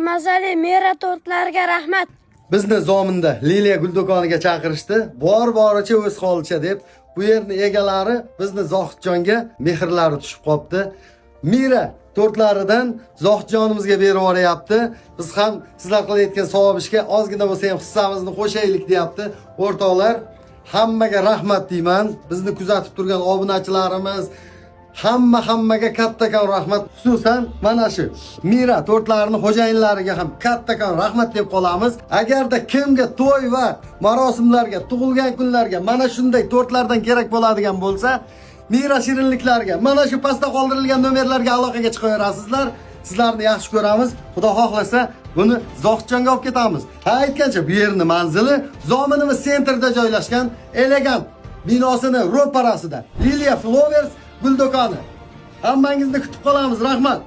Mazali mera tortlarga rahmat. Bizni Zominda Liliya gul do'koniga chaqirishdi. Bor-boricha o'z holicha deb. Bu yerning egalari bizni Zohidjonga mehrlari tushib qopti. Mira tortlaridan Zohidjonimizga berib yuboryapti. Biz ham sizlar qilayotgan savob ishga ozgina bo'lsa ham hissamizni qo'shaylik deyapti. O'rtoqlar, hammaga rahmat deyman. Bizni kuzatib turgan obunachilarimiz, hammaga kattakon rahmat. Xususan mana shu Mira tortlarini xo'jayinlariga ham kattakon rahmat deb qolamiz. Agarda kimga to'y va marosimlarga, tug'ilgan kunlarga mana shunday tortlardan kerak bo'ladigan bo'lsa, Mira shirinliklarga mana shu pastda qoldirilgan nomerlarga aloqaga chiqaverasizlar. Sizlarni yaxshi ko'ramiz. Xudo xohlasa buni Zohidjonga olib ketamiz. Ha, aytgancha bu yerning manzili Zominimiz sentrda joylashgan elegant binosini ro'parasida Liliya Flowers gul do'koni. Hammangizni kutib qolamiz. Rahmat.